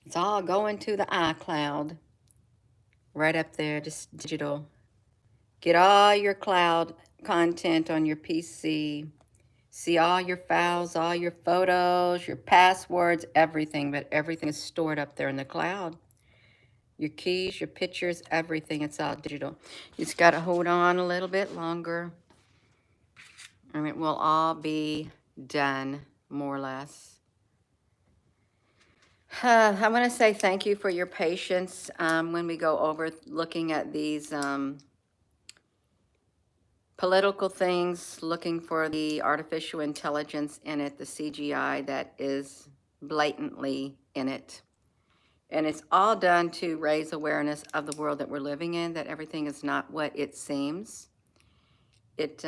It's all going to the iCloud. Right up there, just digital. Get all your cloud content on your PC. See all your files, all your photos, your passwords, everything, but everything is stored up there in the cloud. Your keys, your pictures, everything, it's all digital. You just got to hold on a little bit longer and it will all be done, more or less. I want to say thank you for your patience when we go over looking at these political things, looking for the artificial intelligence in it, the CGI that is blatantly in it. And it's all done to raise awareness of the world that we're living in, that everything is not what it seems. It's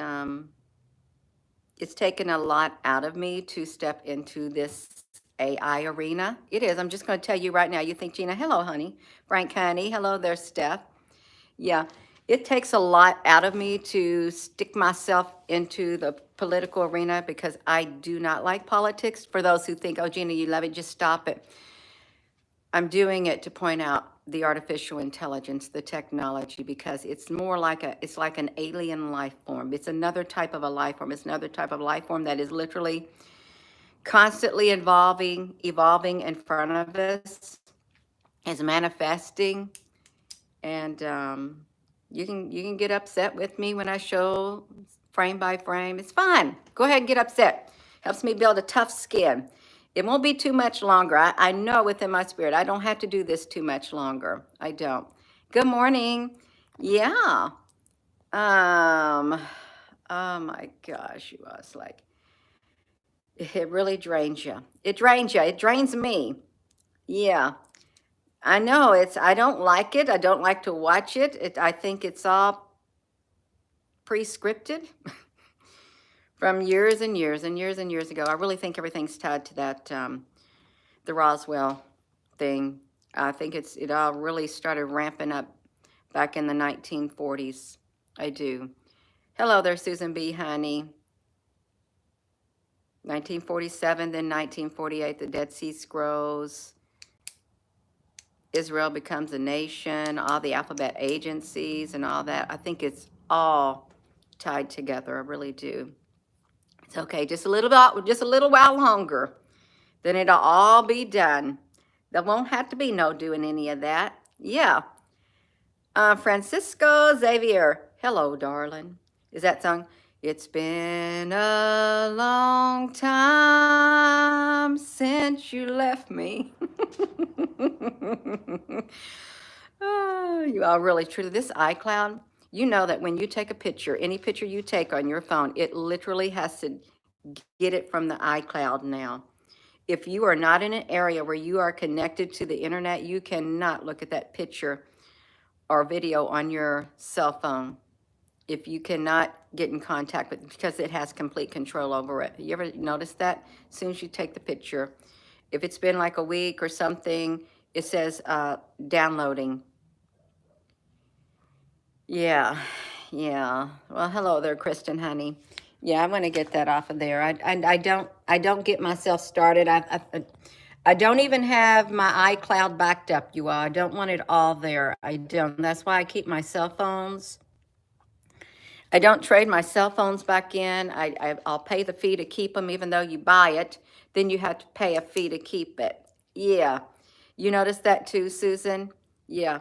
taken a lot out of me to step into this AI arena. It is. I'm just going to tell you right now. You think, Gina, hello, honey. Frank, honey. Hello there, Steph. Yeah, it takes a lot out of me to stick myself into the political arena because I do not like politics. For those who think, oh, Gina, you love it, just stop it. I'm doing it to point out the artificial intelligence, the technology, because it's more like it's like an alien life form. It's another type of a life form. It's another type of life form that is literally constantly evolving in front of us, is manifesting, and you can get upset with me when I show frame by frame. It's fine. Go ahead and get upset. Helps me build a tough skin. It won't be too much longer. I know within my spirit I don't have to do this too much longer. I don't. Good morning. Yeah. Um. Oh my gosh, you was like, it really drains you. It drains you. It drains me. Yeah. I know I don't like it. I don't like to watch it. I think it's all pre-scripted from years and years and years and years ago. I really think everything's tied to that, the Roswell thing. I think it all really started ramping up back in the 1940s. I do. Hello there, Susan B. Honey. 1947, then 1948, the Dead Sea Scrolls. Israel becomes a nation, all the alphabet agencies and all that. I think it's all tied together. I really do. It's okay, just a little while longer, then it'll all be done. There won't have to be no doing any of that. Yeah. Francisco Xavier. Hello, darling. Is that song? It's been a long time since you left me. Oh, you are really true to this iCloud. You know that when you take a picture, any picture you take on your phone, it literally has to get it from the iCloud now. If you are not in an area where you are connected to the internet, you cannot look at that picture or video on your cell phone if you cannot get in contact with it, because it has complete control over it. You ever notice that? As soon as you take the picture, if it's been like a week or something, it says downloading. Yeah, yeah. Well, hello there, Kristen, honey. Yeah, I want to get that off of there. I don't get myself started. I don't even have my iCloud backed up, you all. I don't want it all there. I don't. That's why I keep my cell phones. I don't trade my cell phones back in. I'll pay the fee to keep them, even though you buy it. Then you have to pay a fee to keep it. Yeah. You notice that too, Susan? Yeah.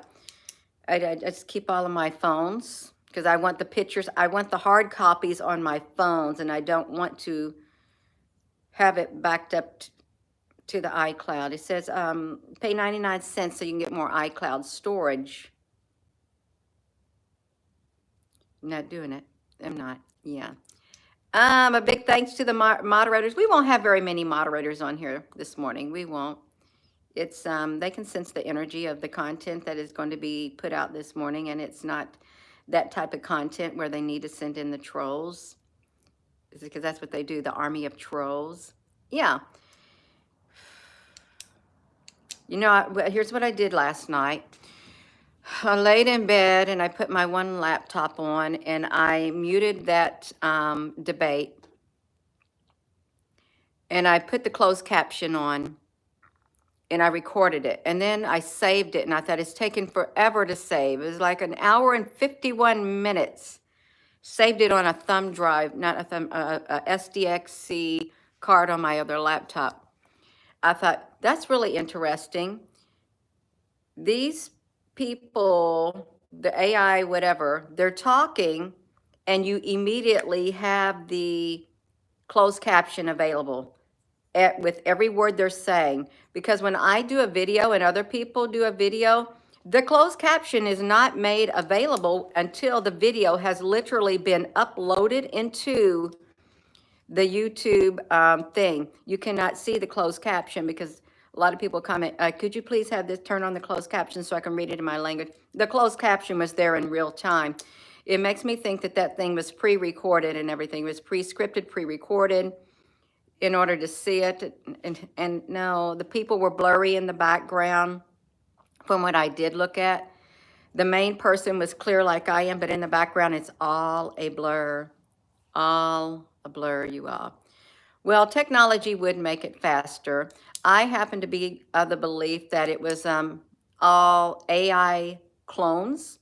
I just keep all of my phones because I want the pictures. I want the hard copies on my phones, and I don't want to have it backed up to the iCloud. It says pay 99 cents so you can get more iCloud storage. I'm not doing it. I'm not. Yeah. A big thanks to the moderators. We won't have very many moderators on here this morning. We won't. It's they can sense the energy of the content that is going to be put out this morning, and it's not that type of content where they need to send in the trolls, because that's what they do, the army of trolls. Yeah. You know, here's what I did last night. I laid in bed and I put my one laptop on and I muted that debate, and I put the closed caption on, and I recorded it. And then I saved it, and I thought it's taken forever to save. It was like an hour and 51 minutes. Saved it on a thumb drive, not a thumb, a SDXC card on my other laptop. I thought, that's really interesting. These people, the AI, whatever, they're talking, and you immediately have the closed caption available with every word they're saying. Because when I do a video and other people do a video, the closed caption is not made available until the video has literally been uploaded into the YouTube thing. You cannot see the closed caption because a lot of people comment, could you please have this turn on the closed caption so I can read it in my language? The closed caption was there in real time. It makes me think that that thing was pre-recorded and everything. It was pre-scripted, pre-recorded in order to see it. And no, the people were blurry in the background from what I did look at. The main person was clear like I am, but in the background, it's all a blur. All a blur, you all. Well, technology would make it faster. I happen to be of the belief that it was all AI clones.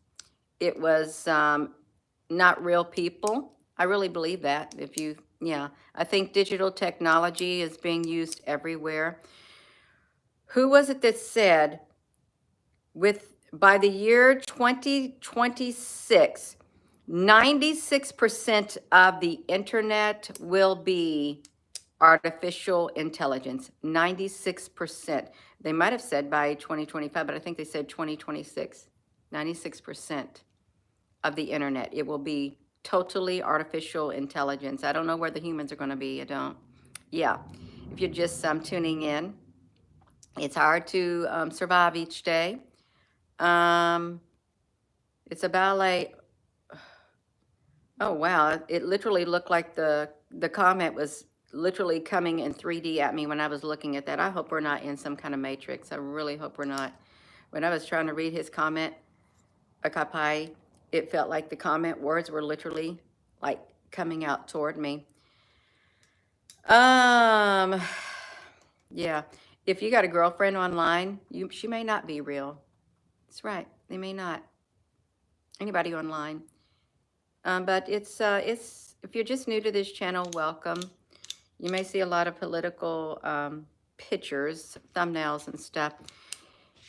It was not real people. I really believe that. Yeah, I think digital technology is being used everywhere. Who was it that said, by the year 2026, 96% of the internet will be artificial intelligence? 96%. They might have said by 2025, but I think they said 2026. 96% of the internet. It will be totally artificial intelligence. I don't know where the humans are going to be. I don't. Yeah. If you're just tuning in, it's hard to survive each day. It's a ballet. Oh, wow. It literally looked like the comment was literally coming in 3D at me when I was looking at that. I hope we're not in some kind of matrix. I really hope we're not. When I was trying to read his comment, Akapai, it felt like the comment words were literally like coming out toward me. Yeah. If you got a girlfriend online, she may not be real. That's right. They may not. Anybody online. But it's if you're just new to this channel, welcome. You may see a lot of political pictures, thumbnails and stuff.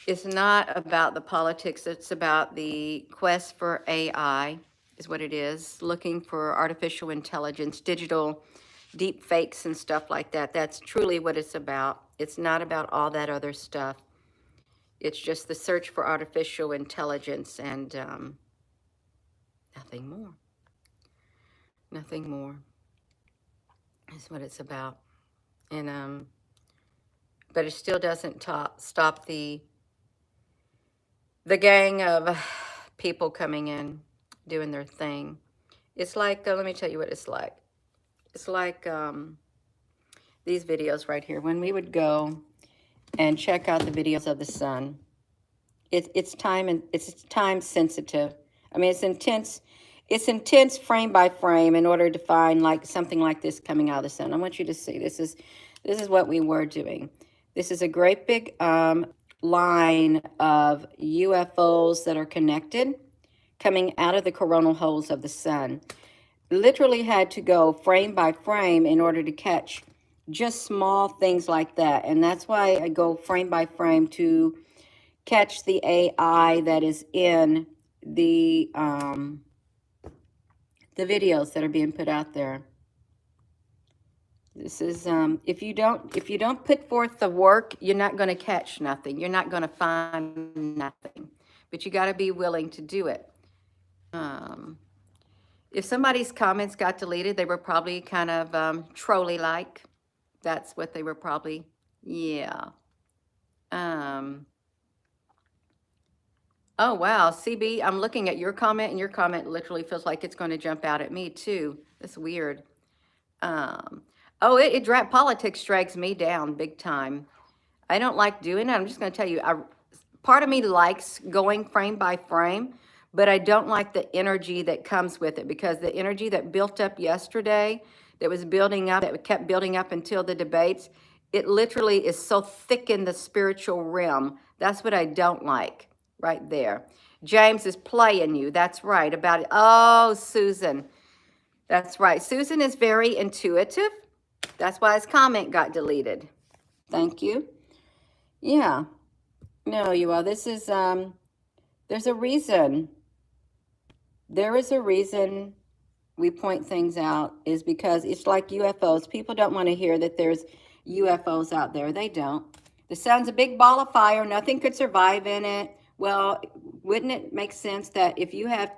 It's not about the politics. It's about the quest for AI is what it is. Looking for artificial intelligence, digital deep fakes and stuff like that. That's truly what it's about. It's not about all that other stuff. It's just the search for artificial intelligence and nothing more. Nothing more is what it's about. And but it still doesn't stop the gang of people coming in, doing their thing. It's like, let me tell you what it's like. It's like these videos right here. When we would go and check out the videos of the sun, it's time sensitive. I mean, it's intense. It's intense frame by frame in order to find like something like this coming out of the sun. I want you to see this is what we were doing. This is a great big line of UFOs that are connected coming out of the coronal holes of the sun. Literally had to go frame by frame in order to catch just small things like that. And that's why I go frame by frame to catch the AI that is in the videos that are being put out there. This is if you don't put forth the work, you're not going to catch nothing. You're not going to find nothing. But you got to be willing to do it. If somebody's comments got deleted, they were probably kind of trolly-like. That's what they were probably. Yeah. Oh, wow. CB, I'm looking at your comment, and your comment literally feels like it's going to jump out at me, too. That's weird. Politics drags me down big time. I don't like doing it. I'm just going to tell you, part of me likes going frame by frame, but I don't like the energy that comes with it, because the energy that built up yesterday, that was building up, that kept building up until the debates, It literally is so thick in the spiritual realm. That's what I don't like right there. James is playing you. That's right about it. Oh, Susan. That's right. Susan is very intuitive. That's why his comment got deleted. Thank you. Yeah. No, you all. This is there's a reason. There is a reason we point things out is because it's like UFOs. People don't want to hear that there's UFOs out there. They don't. The sun's a big ball of fire. Nothing could survive in it. Well, wouldn't it make sense that if you have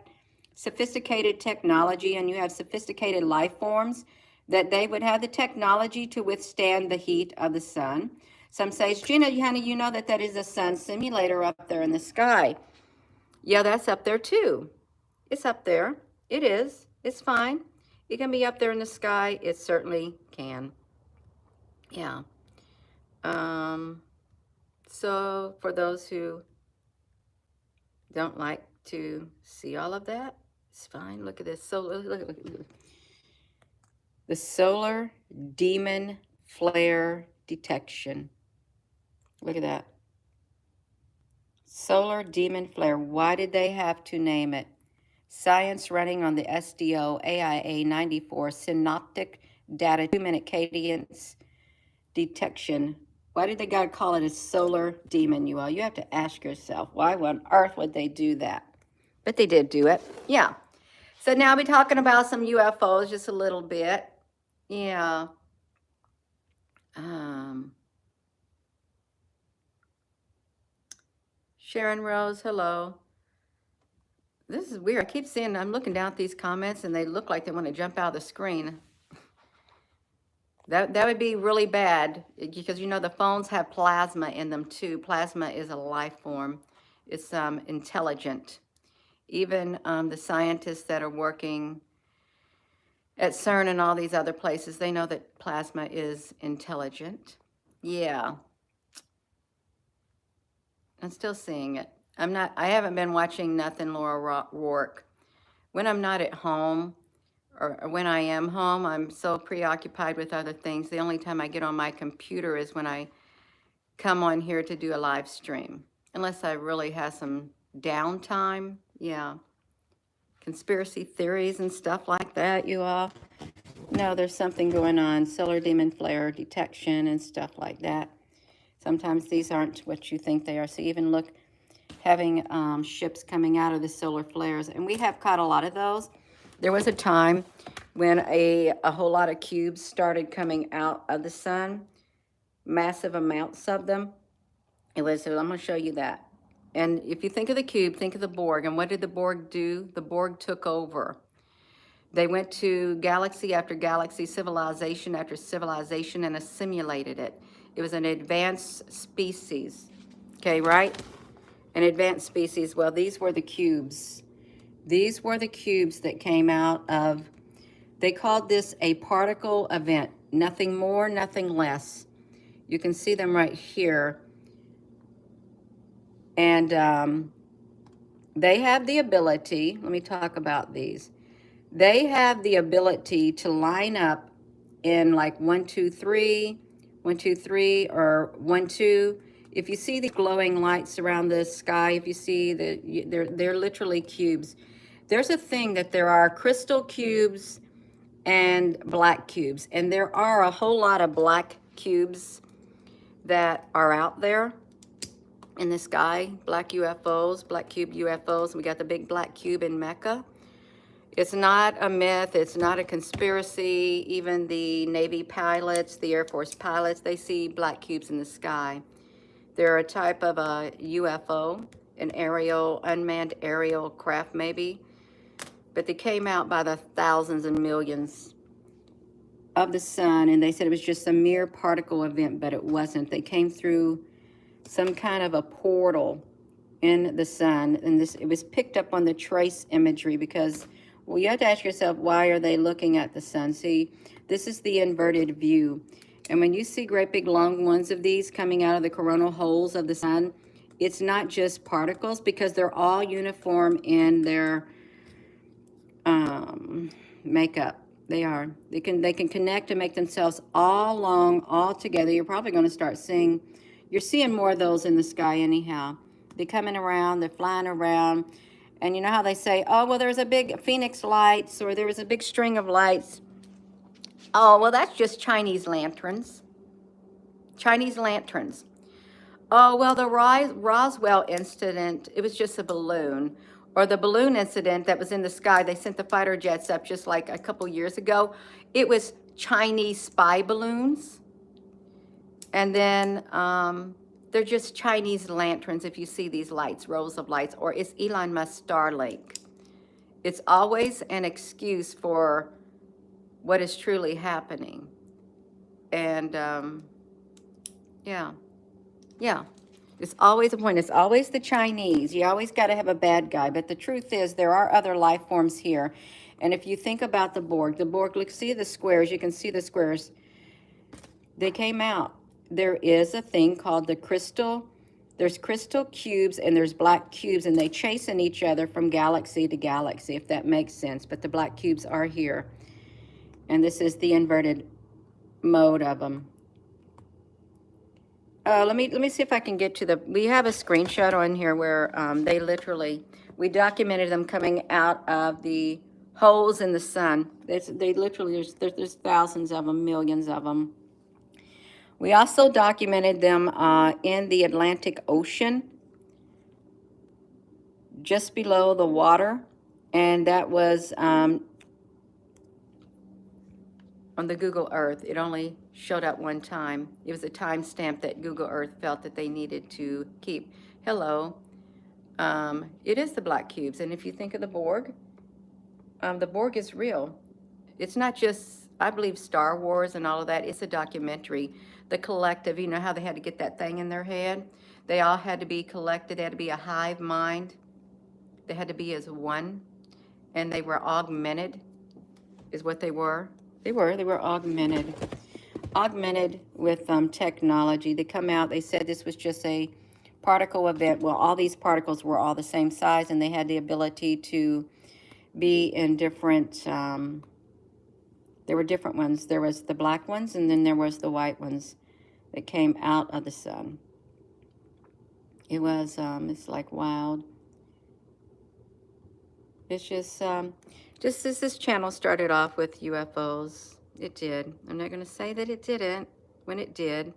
sophisticated technology and you have sophisticated life forms, that they would have the technology to withstand the heat of the sun? Some say, Gina, honey, you know that that is a sun simulator up there in the sky. Yeah, that's up there too. It's up there. It is. It's fine. It can be up there in the sky. It certainly can. Yeah. So for those who don't like to see all of that, it's fine. Look at this. So look. The solar demon flare detection. Look at that. Solar demon flare. Why did they have to name it? Science running on the SDO AIA 94 synoptic data 2-minute cadence detection. Why did they gotta call it a solar demon, you all? You have to ask yourself, why on earth would they do that? But they did do it. Yeah. So now we're talking about some UFOs just a little bit. Yeah. Sharon Rose, hello. This is weird. I keep seeing, I'm looking down at these comments and they look like they want to jump out of the screen. That would be really bad because you know the phones have plasma in them too. Plasma is a life form. It's intelligent. Even the scientists that are working at CERN and all these other places, they know that plasma is intelligent. Yeah. I'm still seeing it. I haven't been watching nothing Laura Rourke. When I'm not at home, or when I am home, I'm so preoccupied with other things. The only time I get on my computer is when I come on here to do a live stream. Unless I really have some downtime, yeah. Conspiracy theories and stuff like that, you all. No, there's something going on. Solar demon flare detection and stuff like that. Sometimes these aren't what you think they are. So even look, having ships coming out of the solar flares. And we have caught a lot of those. There was a time when a whole lot of cubes started coming out of the sun, massive amounts of them. It was, I'm going to show you that. And if you think of the cube, think of the Borg. And what did the Borg do? The Borg took over. They went to galaxy after galaxy, civilization after civilization, and assimilated it. It was an advanced species. Okay, right? An advanced species. Well, these were the cubes. These were the cubes that came out of, they called this a particle event. Nothing more, nothing less. You can see them right here. And they have the ability, let me talk about these. They have the ability to line up in like 1, 2, 3, 1, 2, 3, or 1, 2. If you see the glowing lights around the sky, if you see they're literally cubes. There's a thing that there are crystal cubes and black cubes, and there are a whole lot of black cubes that are out there in the sky, black UFOs, black cube UFOs. We got the big black cube in Mecca. It's not a myth, it's not a conspiracy. Even the Navy pilots, the Air Force pilots, they see black cubes in the sky. They're a type of a UFO, an aerial, unmanned aerial craft maybe, but they came out by the thousands and millions of the sun, and they said it was just a mere particle event, but it wasn't. They came through some kind of a portal in the sun, and it was picked up on the trace imagery because, well, you have to ask yourself, why are they looking at the sun? See, this is the inverted view. And when you see great big long ones of these coming out of the coronal holes of the sun, it's not just particles because they're all uniform in their makeup. They are. They can connect and make themselves all long, all together. You're probably going to start seeing, you're seeing more of those in the sky anyhow. They're coming around, they're flying around. And you know how they say, oh, well, there's a big phoenix lights, or there was a big string of lights. Oh, well, that's just Chinese lanterns. Chinese lanterns. Oh, well, the Roswell incident, it was just a balloon. Or the balloon incident that was in the sky, they sent the fighter jets up just like a couple years ago. It was Chinese spy balloons. And then they're just Chinese lanterns if you see these lights, rows of lights, or it's Elon Musk Starlink. It's always an excuse for what is truly happening. And yeah. Yeah, it's always a point. It's always the Chinese. You always got to have a bad guy. But the truth is, there are other life forms here. And if you think about the Borg, look, see the squares. You can see the squares. They came out. There is a thing called the crystal. There's crystal cubes and there's black cubes, and they chasing each other from galaxy to galaxy, if that makes sense. But the black cubes are here. And this is the inverted mode of them. Let me see if I can get to the, we have a screenshot on here where they literally, we documented them coming out of the holes in the sun. They literally, there's thousands of them, millions of them. We also documented them in the Atlantic Ocean, just below the water. And that was on the Google Earth. It only showed up one time. It was a timestamp that Google Earth felt that they needed to keep. Hello. It is the black cubes. And if you think of the Borg is real. It's not just, I believe, Star Wars and all of that. It's a documentary. The collective, you know how they had to get that thing in their head? They all had to be collected. They had to be a hive mind. They had to be as one. And they were augmented, is what they were. They were augmented with technology. They come out, they said this was just a particle event. Well, all these particles were all the same size, and they had the ability to be in different, there were different ones. There was the black ones, and then there was the white ones that came out of the sun. It was, it's like wild. It's just as this channel started off with UFOs, it did. I'm not going to say that it didn't when it did.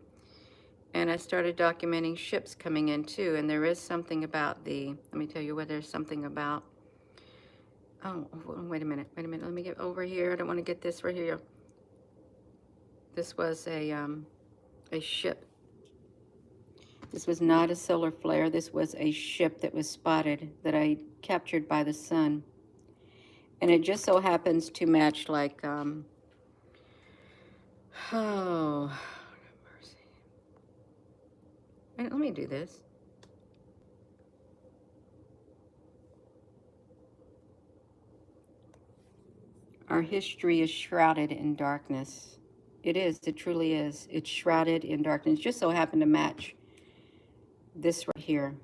And I started documenting ships coming in too. And there is something about let me tell you what there's something about. Oh, wait a minute. Let me get over here. I don't want to get this right here. This was a ship. This was not a solar flare. This was a ship that was spotted that I captured by the sun. And it just so happens to match like, oh, mercy. Let me do this. Our history is shrouded in darkness. It is, it truly is. It's shrouded in darkness. It just so happened to match this right here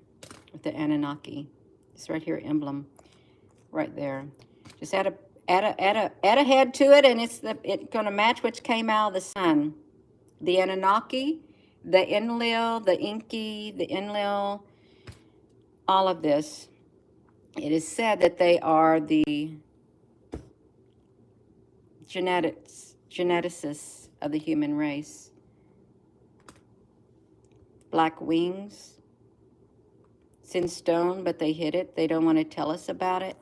with the Anunnaki. This right here emblem right there. Just add a head to it, and it's gonna match what came out of the sun. The Anunnaki, the Enlil, the Inky, the Enlil, all of this. It is said that they are the geneticists of the human race. Black wings. It's in stone, but they hid it. They don't want to tell us about it.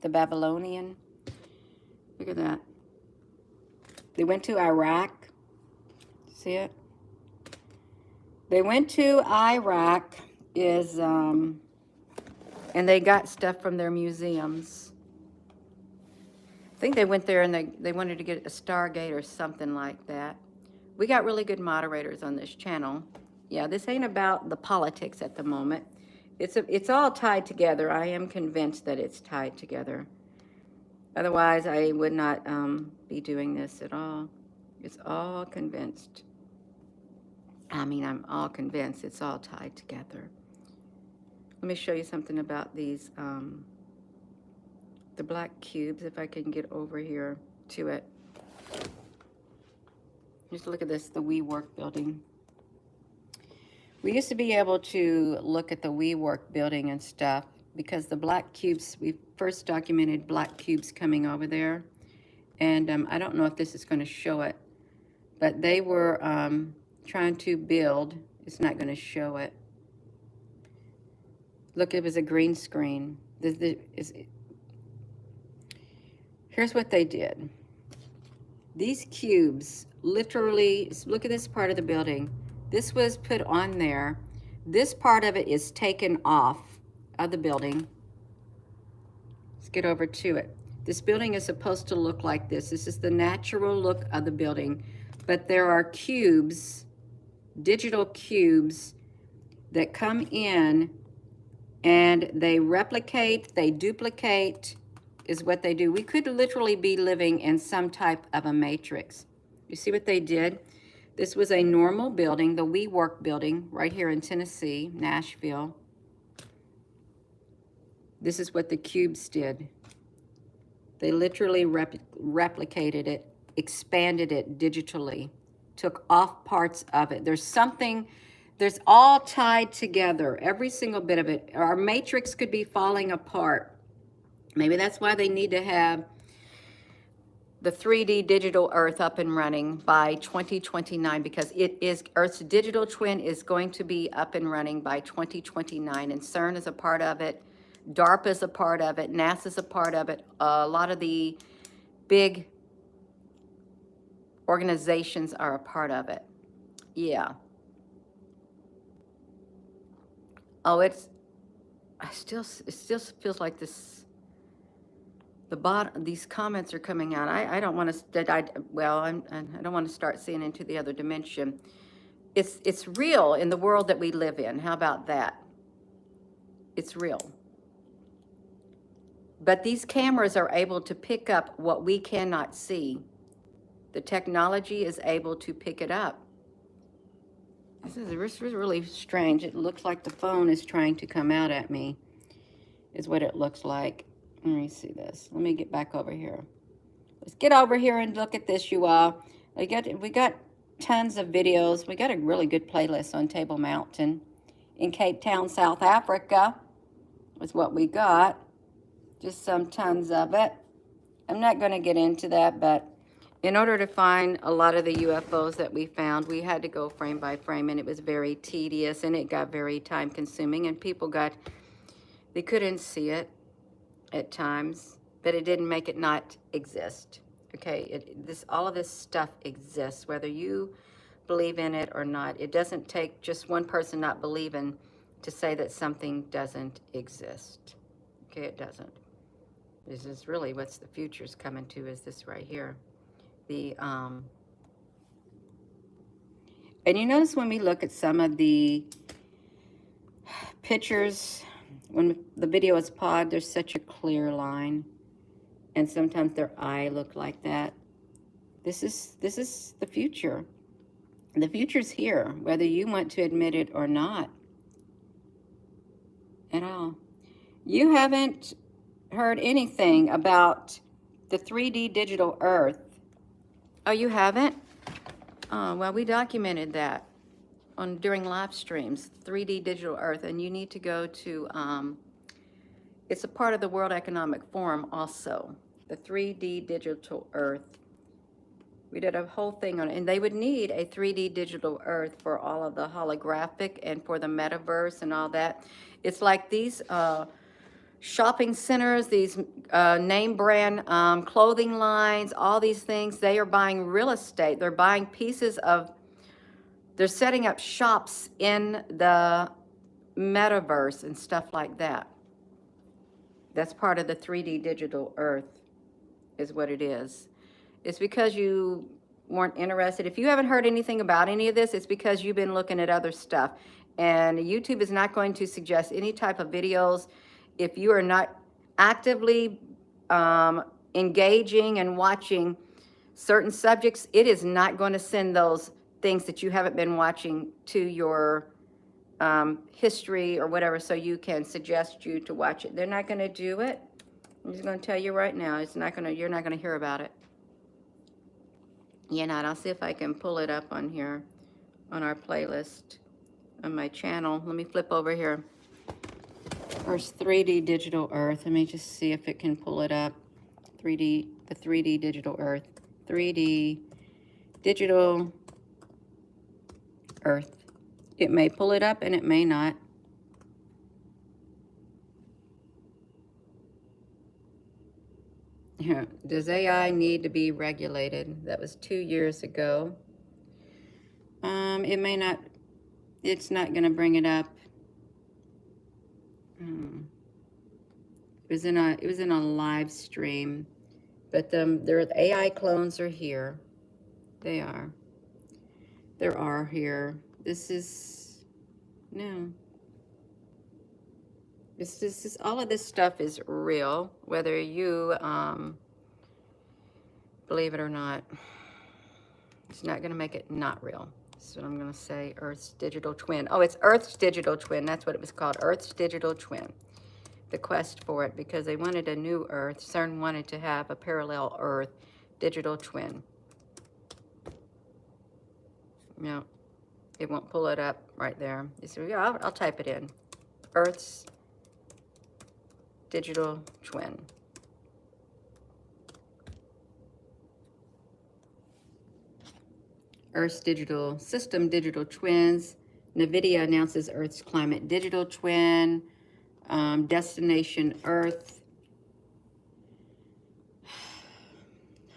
The Babylonian. Look at that. They went to Iraq. See it? They went to Iraq and they got stuff from their museums. I think they went there and they wanted to get a Stargate or something like that. We got really good moderators on this channel. Yeah, this ain't about the politics at the moment. It's all tied together. I am convinced that it's tied together. Otherwise, I would not be doing this at all. It's all convinced. I mean, I'm all convinced it's all tied together. Let me show you something about the black cubes, if I can get over here to it. Just look at this, the WeWork building. We used to be able to look at the WeWork building and stuff because the black cubes, we first documented black cubes coming over there. And I don't know if this is going to show it, but they were trying to build. It's not going to show it. Look, it was a green screen. Here's what they did. These cubes, literally, look at this part of the building. This was put on there. This part of it is taken off of the building. Let's get over to it. This building is supposed to look like this. This is the natural look of the building. But there are cubes, digital cubes, that come in and they replicate, they duplicate, is what they do. We could literally be living in some type of a matrix. You see what they did? This was a normal building, the WeWork building, right here in Tennessee, Nashville. This is what the cubes did. They literally replicated it, expanded it digitally, took off parts of it. There's all tied together, every single bit of it. Our matrix could be falling apart. Maybe that's why they need to have the 3D digital Earth up and running by 2029, because Earth's digital twin is going to be up and running by 2029, and CERN is a part of it. DARPA is a part of it. NASA's a part of it. A lot of the big organizations are a part of it. Yeah. Oh, it still feels like this. These comments are coming out. I don't want to. I don't want to start seeing into the other dimension. It's real in the world that we live in. How about that? It's real. But these cameras are able to pick up what we cannot see. The technology is able to pick it up. This is really strange. It looks like the phone is trying to come out at me, is what it looks like. Let me see this. Let me get back over here. Let's get over here and look at this, you all. We got tons of videos. We got a really good playlist on Table Mountain in Cape Town, South Africa. Is what we got. Just some tons of it. I'm not going to get into that, but in order to find a lot of the UFOs that we found, we had to go frame by frame, and it was very tedious, and it got very time consuming, and they couldn't see it at times, but it didn't make it not exist. Okay, all of this stuff exists, whether you believe in it or not. It doesn't take just one person not believing to say that something doesn't exist. Okay, it doesn't. This is really what's the future's coming to, is this right here. And you notice when we look at some of the pictures, when the video is paused, there's such a clear line, and sometimes their eye look like that. This is the future. The future's here, whether you want to admit it or not at all. You haven't heard anything about the 3D digital Earth. Oh, you haven't? Oh, well, we documented that during live streams, 3D digital Earth, and you need to go to, it's a part of the World Economic Forum also, the 3D digital Earth. We did a whole thing on it, and they would need a 3D digital Earth for all of the holographic and for the metaverse and all that. It's like these shopping centers, these name brand clothing lines, all these things, they are buying real estate. They're buying pieces of, they're setting up shops in the metaverse and stuff like that. That's part of the 3D digital Earth, is what it is. It's because you weren't interested. If you haven't heard anything about any of this, it's because you've been looking at other stuff. And YouTube is not going to suggest any type of videos if you are not actively engaging and watching certain subjects. It is not going to send those things that you haven't been watching to your history or whatever, so you can suggest you to watch it. They're not going to do it. I'm just going to tell you right now, you're not going to hear about it. Yeah, and I'll see if I can pull it up on here on our playlist on my channel. Let me flip over here. First 3D digital earth. Let me just see if it can pull it up. The 3D digital earth. 3D digital earth. It may pull it up and it may not. Yeah. Does AI need to be regulated? That was 2 years ago. It may not, it's not going to bring it up. It was in a live stream, but their AI clones are here. They are. There are here. This is no. This is all of this stuff is real, whether you believe it or not. It's not going to make it not real. That's what I'm going to say. Earth's digital twin. Oh, it's Earth's digital twin. That's what it was called. Earth's digital twin. The quest for it, because they wanted a new Earth. CERN wanted to have a parallel Earth digital twin. No, it won't pull it up right there. So yeah, I'll type it in. Earth's digital twin. Earth's digital system digital twins. NVIDIA announces Earth's climate digital twin. Destination Earth.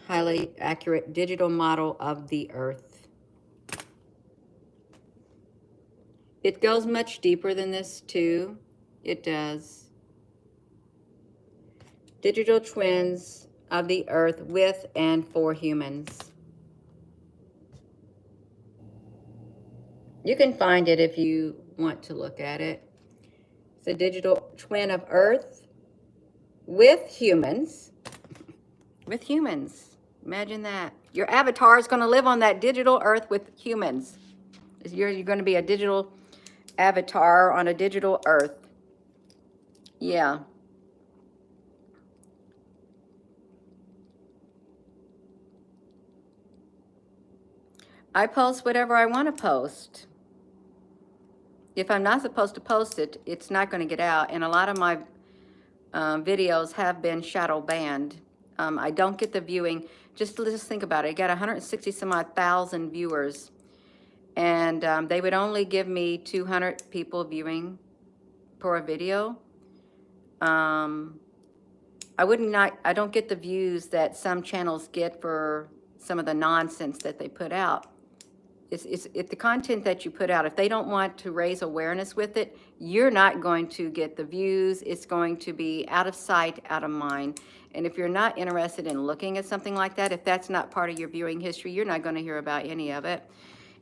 Highly accurate digital model of the Earth. It goes much deeper than this too. It does. Digital twins of the Earth with and for humans. You can find it if you want to look at it. It's a digital twin of Earth with humans. With humans. Imagine that. Your avatar is going to live on that digital Earth with humans. You're going to be a digital avatar on a digital Earth. Yeah. I post whatever I want to post. If I'm not supposed to post it, it's not going to get out. And a lot of my videos have been shadow banned. I don't get the viewing. Just think about it. I got 160 some odd thousand viewers. And they would only give me 200 people viewing per a video. I don't get the views that some channels get for some of the nonsense that they put out. It's the content that you put out. If they don't want to raise awareness with it, you're not going to get the views. It's going to be out of sight, out of mind. And if you're not interested in looking at something like that, if that's not part of your viewing history, you're not going to hear about any of it.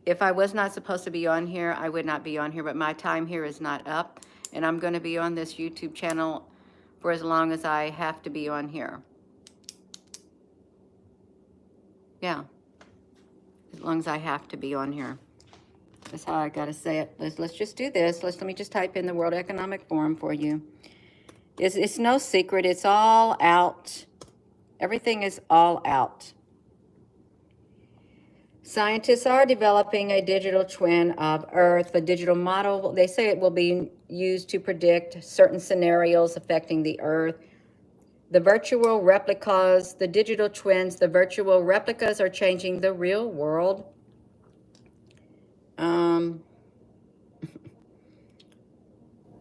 If I was not supposed to be on here, I would not be on here, but my time here is not up. And I'm going to be on this YouTube channel for as long as I have to be on here. Yeah. As long as I have to be on here. That's how I gotta say it. Let's just do this. Let me just type in the World Economic Forum for you. It's no secret. It's all out. Everything is all out. Scientists are developing a digital twin of Earth, a digital model. They say it will be used to predict certain scenarios affecting the Earth. The virtual replicas, the digital twins, the virtual replicas are changing the real world.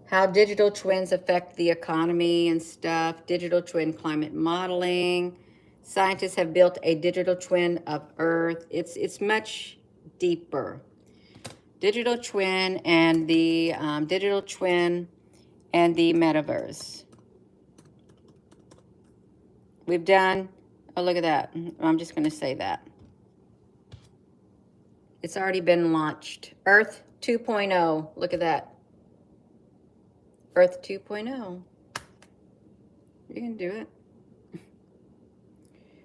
How digital twins affect the economy and stuff. Digital twin climate modeling. Scientists have built a digital twin of Earth. It's much deeper. Digital twin and the digital twin and the metaverse. We've done, oh, look at that. I'm just going to say that. It's already been launched. Earth 2.0. Look at that. Earth 2.0. You can do it.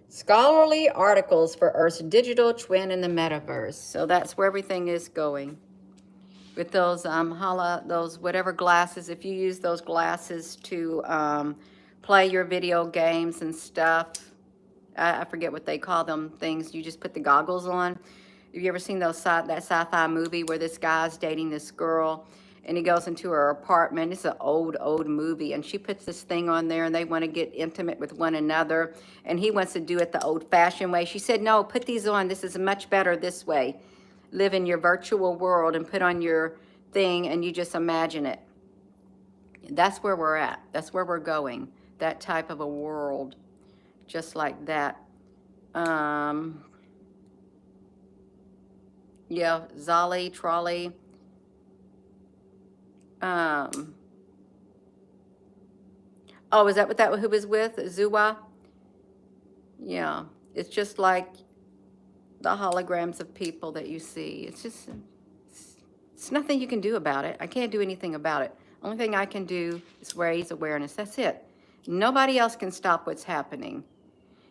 Scholarly articles for Earth's digital twin in the metaverse. So that's where everything is going. With those those whatever glasses, if you use those glasses to play your video games and stuff, I forget what they call them things. You just put the goggles on. Have you ever seen that sci-fi movie where this guy's dating this girl and he goes into her apartment? It's an old movie, and she puts this thing on there and they want to get intimate with one another, and he wants to do it the old-fashioned way. She said, no, put these on. This is much better this way. Live in your virtual world and put on your thing and you just imagine it. That's where we're at. That's where we're going. That type of a world, just like that. Yeah, Zolly, Trolley. Oh, is that what that who was with? Zuwa? Yeah. It's just like the holograms of people that you see. It's nothing you can do about it. I can't do anything about it. Only thing I can do is raise awareness. That's it. Nobody else can stop what's happening.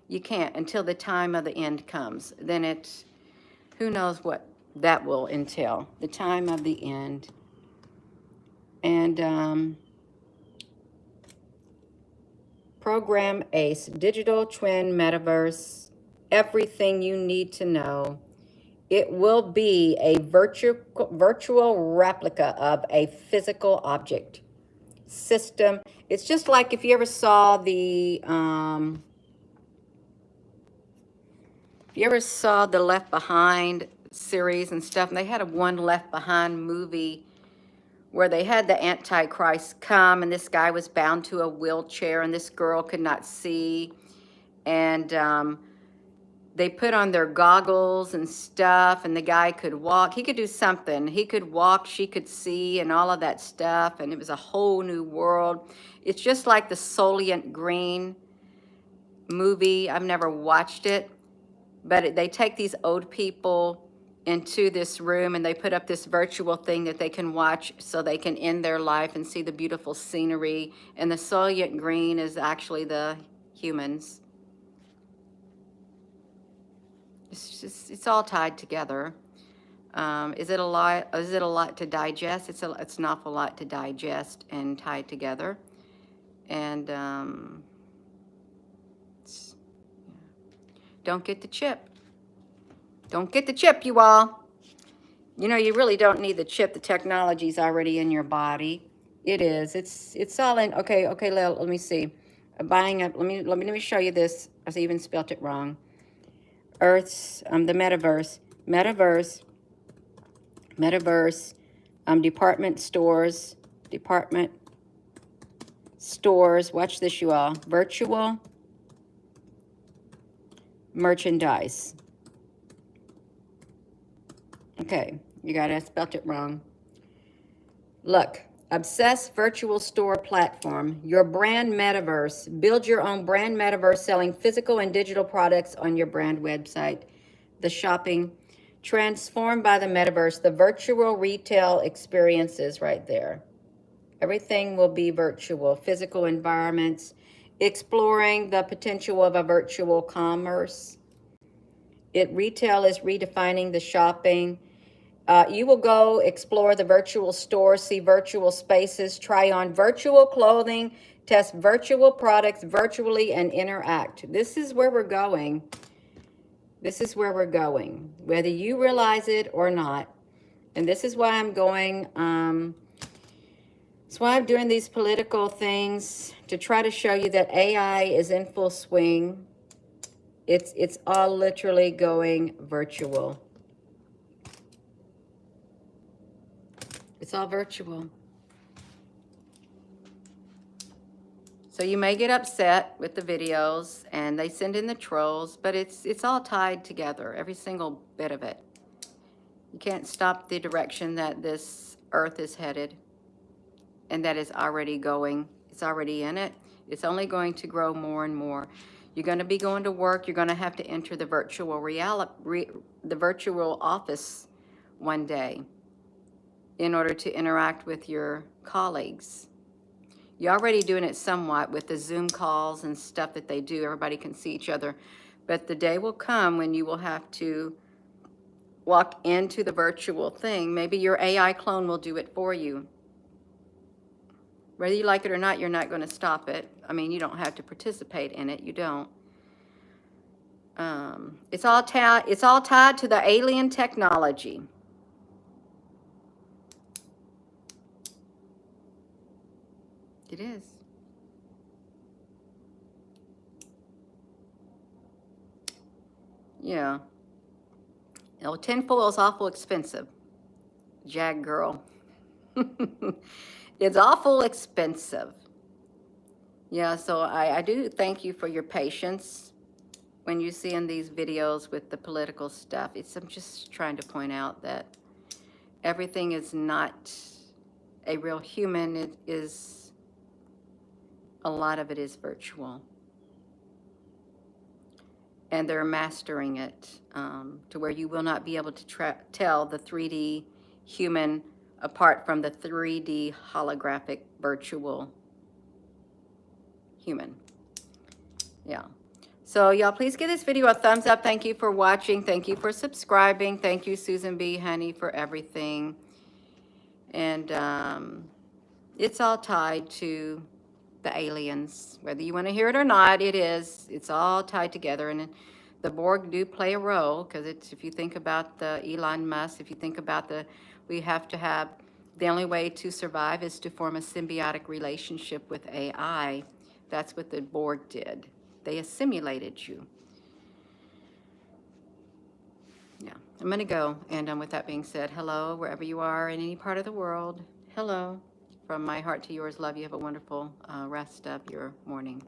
You can't until the time of the end comes. Then it's, who knows what that will entail. The time of the end. And Program ACE, Digital Twin Metaverse, everything you need to know. It will be a virtual replica of a physical object system. It's just like if you ever saw the Left Behind series and stuff, and they had a one Left Behind movie where they had the Antichrist come, and this guy was bound to a wheelchair, and this girl could not see, and they put on their goggles and stuff, and the guy could walk. He could do something. He could walk, she could see, and all of that stuff, and it was a whole new world. It's just like the Soylent Green movie. I've never watched it, but they take these old people into this room and they put up this virtual thing that they can watch so they can end their life and see the beautiful scenery. And the Soylent Green is actually the humans. It's all tied together. Is it a lot? Is it a lot to digest? It's an awful lot to digest and tie together. And don't get the chip. Don't get the chip, you all. You know, you really don't need the chip. The technology's already in your body. It is. It's all in. Okay, let me see. Buying up. Let me show you this. I even spelt it wrong. Earth's the metaverse. Department stores. Watch this, you all. Virtual merchandise. Okay, you got it. I spelt it wrong. Look, Obsessed Virtual Store Platform, your brand metaverse. Build your own brand metaverse selling physical and digital products on your brand website. The shopping, transformed by the metaverse, the virtual retail experiences right there. Everything will be virtual, physical environments, exploring the potential of a virtual commerce. Retail is redefining the shopping. You will go explore the virtual store, see virtual spaces, try on virtual clothing, test virtual products virtually, and interact. This is where we're going. This is where we're going, whether you realize it or not. And this is why I'm going, that's why I'm doing these political things, to try to show you that AI is in full swing. It's all literally going virtual. It's all virtual. So you may get upset with the videos and they send in the trolls, but it's all tied together, every single bit of it. You can't stop the direction that this earth is headed, and that is already going. It's already in it. It's only going to grow more and more. You're going to be going to work. You're going to have to enter the virtual the virtual office one day in order to interact with your colleagues. You're already doing it somewhat with the Zoom calls and stuff that they do. Everybody can see each other. But the day will come when you will have to walk into the virtual thing. Maybe your AI clone will do it for you. Whether you like it or not, you're not going to stop it. I mean, you don't have to participate in it. You don't. It's all tied to the alien technology. It is. Yeah. You know, tinfoil is awful expensive. Jag girl. It's awful expensive. Yeah, so I do thank you for your patience when you see in these videos with the political stuff. I'm just trying to point out that everything is not a real human. It is, a lot of it is virtual. And they're mastering it to where you will not be able to tell the 3D human apart from the 3D holographic virtual human. Yeah. So y'all, please give this video a thumbs up. Thank you for watching. Thank you for subscribing. Thank you, Susan B. Honey, for everything. And it's all tied to the aliens. Whether you want to hear it or not, it is. It's all tied together. And the Borg do play a role, because if you think about the Elon Musk, if you think about we have to have, the only way to survive is to form a symbiotic relationship with AI. That's what the Borg did. They assimilated you. Yeah, I'm going to go. And with that being said, hello, wherever you are in any part of the world. Hello. From my heart to yours, love you. Have a wonderful rest of your morning.